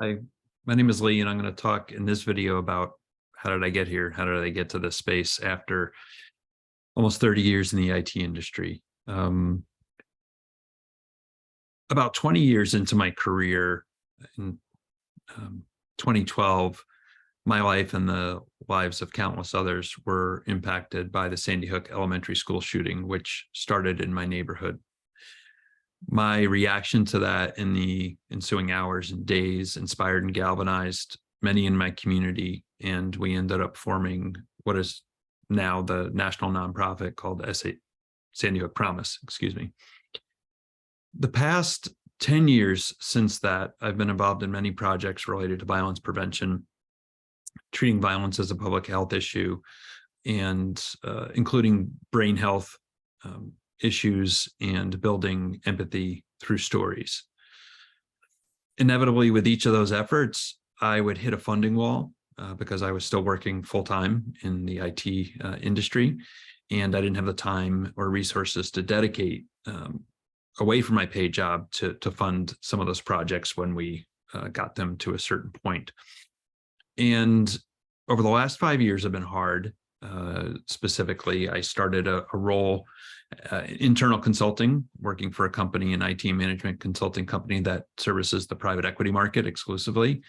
Hi, my name is Lee, and I'm going to talk in this video about how did I get here? How did I get to this space after almost 30 years in the IT industry? About 20 years into my career in 2012, my life and the lives of countless others were impacted by the Sandy Hook Elementary School shooting, which started in my neighborhood. My reaction to that in the ensuing hours and days inspired and galvanized many in my community, and we ended up forming what is now the national nonprofit called Sandy Hook Promise, excuse me. The past 10 years since that, I've been involved in many projects related to violence prevention, treating violence as a public health issue, and including brain health issues and building empathy through stories. Inevitably, with each of those efforts, I would hit a funding wall because I was still working full-time in the IT industry, and I didn't have the time or resources to dedicate away from my paid job to fund some of those projects when we got them to a certain point. And over the last 5 years have been hard. Specifically, I started a role internal consulting, working for a company, an IT management consulting company that services the private equity market exclusively,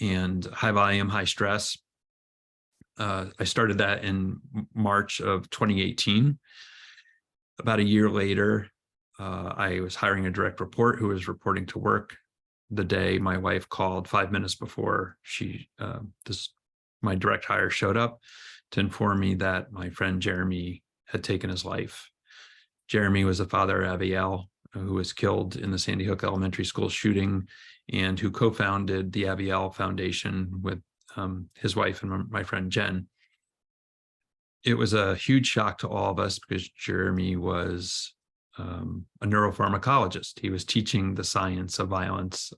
and high volume, high stress. I started that in March of 2018. About a year later, I was hiring a direct report who was reporting to work the day my wife called 5 minutes before my direct hire showed up to inform me that my friend Jeremy had taken his life. Jeremy was the father of Avielle, who was killed in the Sandy Hook Elementary School shooting, and who co-founded the Avielle Foundation with his wife and my friend Jen. It was a huge shock to all of us because Jeremy was a neuropharmacologist. He was teaching the science of violence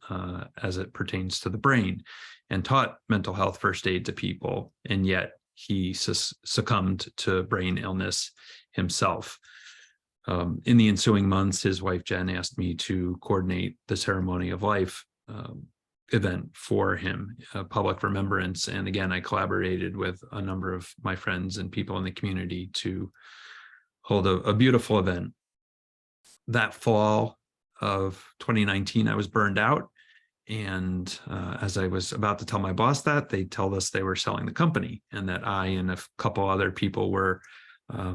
as it pertains to the brain and taught mental health first aid to people, and yet he succumbed to brain illness himself. In the ensuing months, his wife Jen asked me to coordinate the ceremony of life event for him, public remembrance. And again, I collaborated with a number of my friends and people in the community to hold a beautiful event. That fall of 2019, I was burned out. And as I was about to tell my boss that, they told us they were selling the company and that I and a couple other people were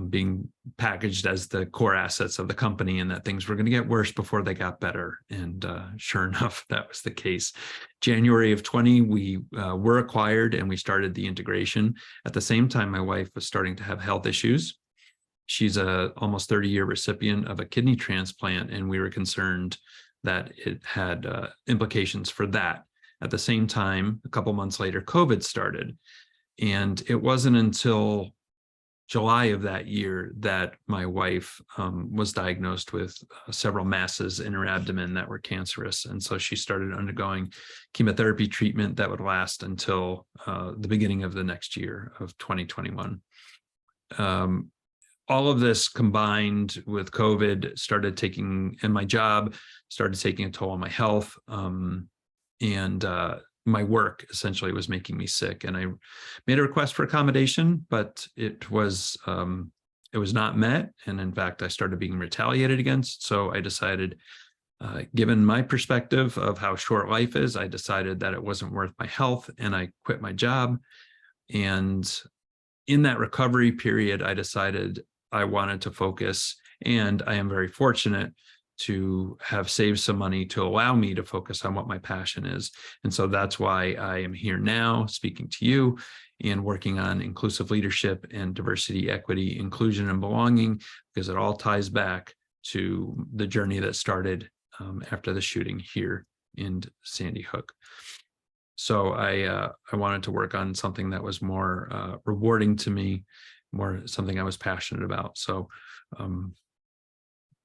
being packaged as the core assets of the company, and that things were going to get worse before they got better. And sure enough, that was the case. January of 20, we were acquired and we started the integration. At the same time, my wife was starting to have health issues. She's a almost 30-year recipient of a kidney transplant, and we were concerned that it had implications for that. At the same time, a couple months later, COVID started. And it wasn't until July of that year that my wife was diagnosed with several masses in her abdomen that were cancerous. And so she started undergoing chemotherapy treatment that would last until the beginning of the next year of 2021. All of this combined with COVID and my job started taking a toll on my health. And my work essentially was making me sick. And I made a request for accommodation, but it was not met. And in fact, I started being retaliated against. So I decided, given my perspective of how short life is, I decided that it wasn't worth my health, and I quit my job. And in that recovery period, I decided I wanted to focus, and I am very fortunate to have saved some money to allow me to focus on what my passion is. And so that's why I am here now speaking to you and working on inclusive leadership and diversity, equity, inclusion, and belonging, because it all ties back to the journey that started after the shooting here in Sandy Hook. So I wanted to work on something that was more rewarding to me, more something I was passionate about. So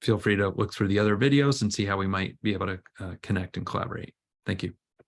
feel free to look through the other videos and see how we might be able to connect and collaborate. Thank you.